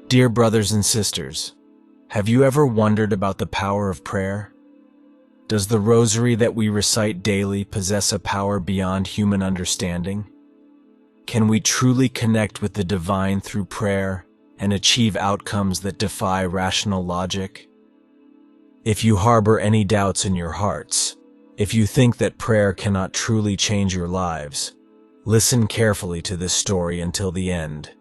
Dear brothers and sisters, have you ever wondered about the power of prayer? Does the Rosary that we recite daily possess a power beyond human understanding? Can we truly connect with the divine through prayer and achieve outcomes that defy rational logic? If you harbor any doubts in your hearts, if you think that prayer cannot truly change your lives, listen carefully to this story until the end,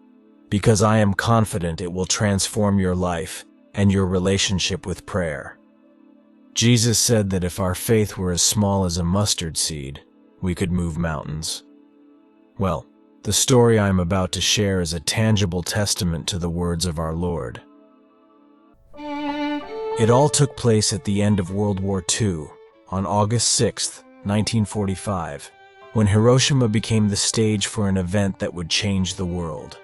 because I am confident it will transform your life and your relationship with prayer. Jesus said that if our faith were as small as a mustard seed, we could move mountains. Well, the story I am about to share is a tangible testament to the words of our Lord. It all took place at the end of World War II, on August 6, 1945, when Hiroshima became the stage for an event that would change the world.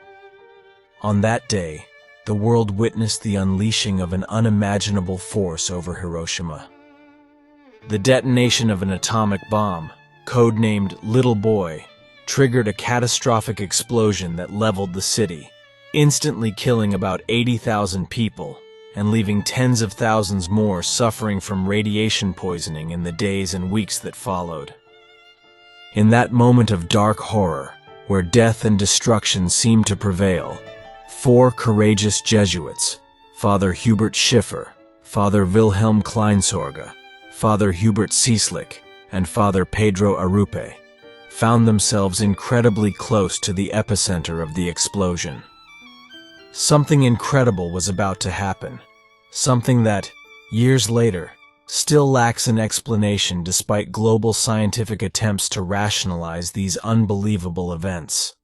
On that day, the world witnessed the unleashing of an unimaginable force over Hiroshima. The detonation of an atomic bomb, codenamed Little Boy, triggered a catastrophic explosion that leveled the city, instantly killing about 80,000 people and leaving tens of thousands more suffering from radiation poisoning in the days and weeks that followed. In that moment of dark horror, where death and destruction seemed to prevail, 4 courageous Jesuits, Father Hubert Schiffer, Father Wilhelm Kleinsorge, Father Hubert Cieslik, and Father Pedro Arupe, found themselves incredibly close to the epicenter of the explosion. Something incredible was about to happen, something that, years later, still lacks an explanation despite global scientific attempts to rationalize these unbelievable events.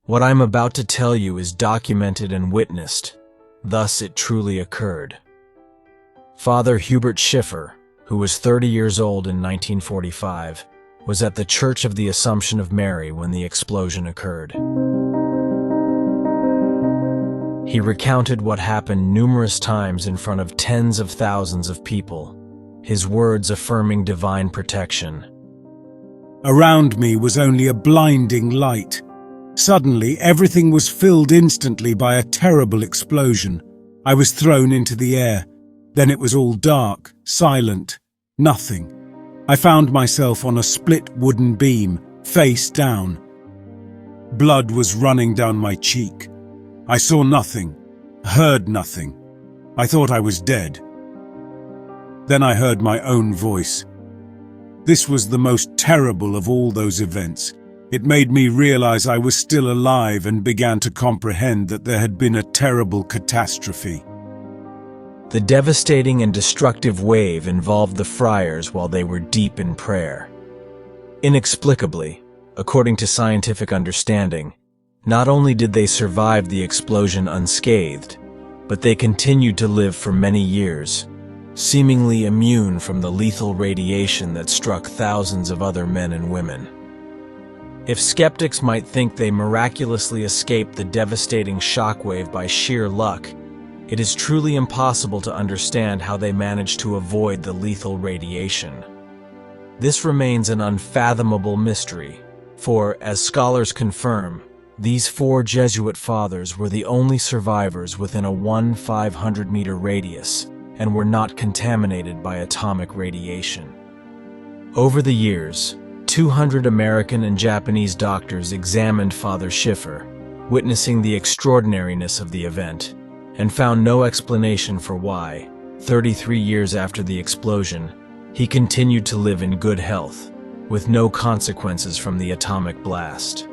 What I'm about to tell you is documented and witnessed, thus it truly occurred. Father Hubert Schiffer, who was 30 years old in 1945, was at the Church of the Assumption of Mary when the explosion occurred. He recounted what happened numerous times in front of tens of thousands of people, his words affirming divine protection. Around me was only a blinding light. Suddenly, everything was filled instantly by a terrible explosion. I was thrown into the air. Then it was all dark, silent, nothing. I found myself on a split wooden beam, face down. Blood was running down my cheek. I saw nothing, heard nothing. I thought I was dead. Then I heard my own voice. This was the most terrible of all those events. It made me realize I was still alive and began to comprehend that there had been a terrible catastrophe. The devastating and destructive wave involved the friars while they were deep in prayer. Inexplicably, according to scientific understanding, not only did they survive the explosion unscathed, but they continued to live for many years, seemingly immune from the lethal radiation that struck thousands of other men and women. If skeptics might think they miraculously escaped the devastating shockwave by sheer luck, it is truly impossible to understand how they managed to avoid the lethal radiation. This remains an unfathomable mystery, for, as scholars confirm, these 4 Jesuit fathers were the only survivors within a 500-meter radius and were not contaminated by atomic radiation. Over the years, 200 American and Japanese doctors examined Father Schiffer, witnessing the extraordinariness of the event, and found no explanation for why, 33 years after the explosion, he continued to live in good health, with no consequences from the atomic blast.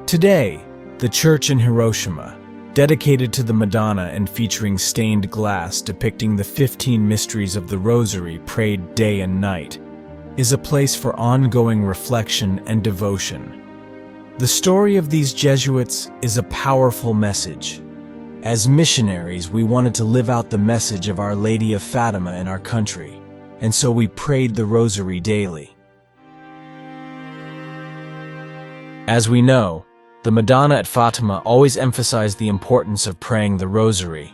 Today, the church in Hiroshima, dedicated to the Madonna and featuring stained glass depicting the 15 mysteries of the Rosary prayed day and night, is a place for ongoing reflection and devotion. The story of these Jesuits is a powerful message. As missionaries, we wanted to live out the message of Our Lady of Fatima in our country, and so we prayed the Rosary daily. As we know, the Madonna at Fatima always emphasized the importance of praying the Rosary,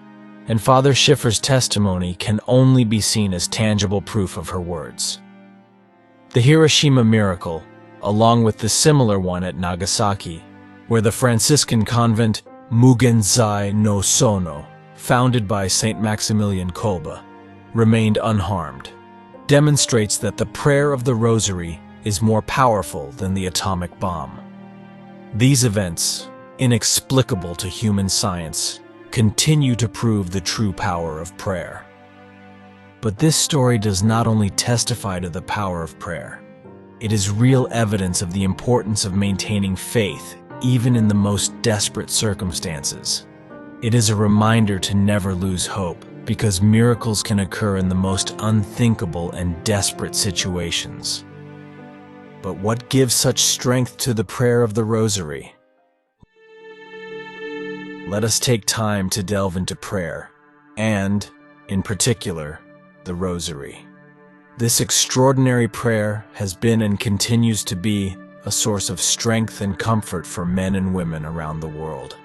and Father Schiffer's testimony can only be seen as tangible proof of her words. The Hiroshima miracle, along with the similar one at Nagasaki, where the Franciscan convent Mugen no Sono, founded by Saint Maximilian Kolbe, remained unharmed, demonstrates that the prayer of the Rosary is more powerful than the atomic bomb. These events, inexplicable to human science, continue to prove the true power of prayer. But this story does not only testify to the power of prayer, it is real evidence of the importance of maintaining faith even in the most desperate circumstances. It is a reminder to never lose hope, because miracles can occur in the most unthinkable and desperate situations. But what gives such strength to the prayer of the Rosary? Let us take time to delve into prayer, and, in particular, the Rosary. This extraordinary prayer has been and continues to be a source of strength and comfort for men and women around the world.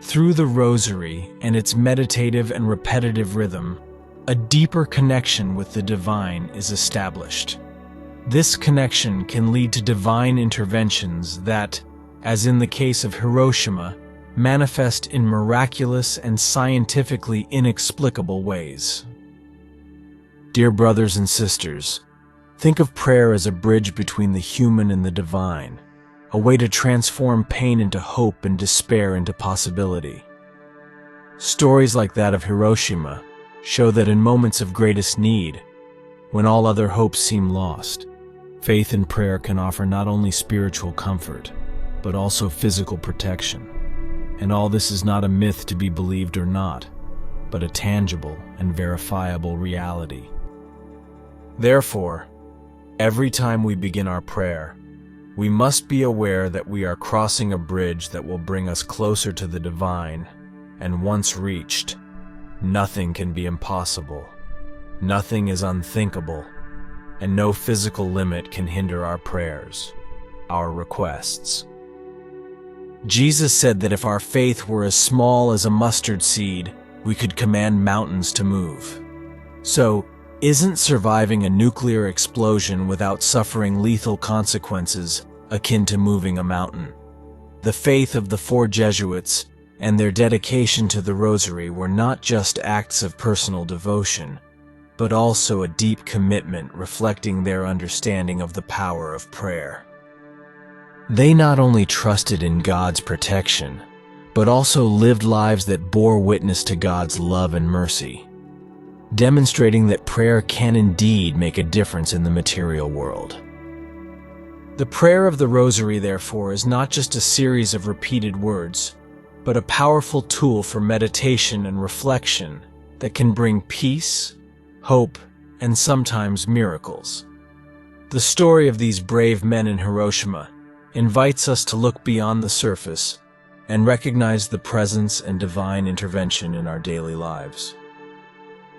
Through the Rosary and its meditative and repetitive rhythm, a deeper connection with the divine is established. This connection can lead to divine interventions that, as in the case of Hiroshima, manifest in miraculous and scientifically inexplicable ways. Dear brothers and sisters, think of prayer as a bridge between the human and the divine, a way to transform pain into hope and despair into possibility. Stories like that of Hiroshima show that in moments of greatest need, when all other hopes seem lost, faith and prayer can offer not only spiritual comfort, but also physical protection. And all this is not a myth to be believed or not, but a tangible and verifiable reality. Therefore, every time we begin our prayer, we must be aware that we are crossing a bridge that will bring us closer to the divine, and once reached, nothing can be impossible, nothing is unthinkable, and no physical limit can hinder our prayers, our requests. Jesus said that if our faith were as small as a mustard seed, we could command mountains to move. So, isn't surviving a nuclear explosion without suffering lethal consequences akin to moving a mountain? The faith of the 4 Jesuits and their dedication to the Rosary were not just acts of personal devotion, but also a deep commitment reflecting their understanding of the power of prayer. They not only trusted in God's protection, but also lived lives that bore witness to God's love and mercy, demonstrating that prayer can indeed make a difference in the material world. The prayer of the Rosary, therefore, is not just a series of repeated words, but a powerful tool for meditation and reflection that can bring peace, hope, and sometimes miracles. The story of these brave men in Hiroshima invites us to look beyond the surface and recognize the presence and divine intervention in our daily lives.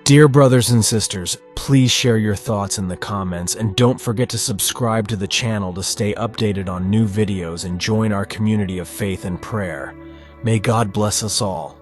Dear brothers and sisters, please share your thoughts in the comments, and don't forget to subscribe to the channel to stay updated on new videos and join our community of faith and prayer. May God bless us all.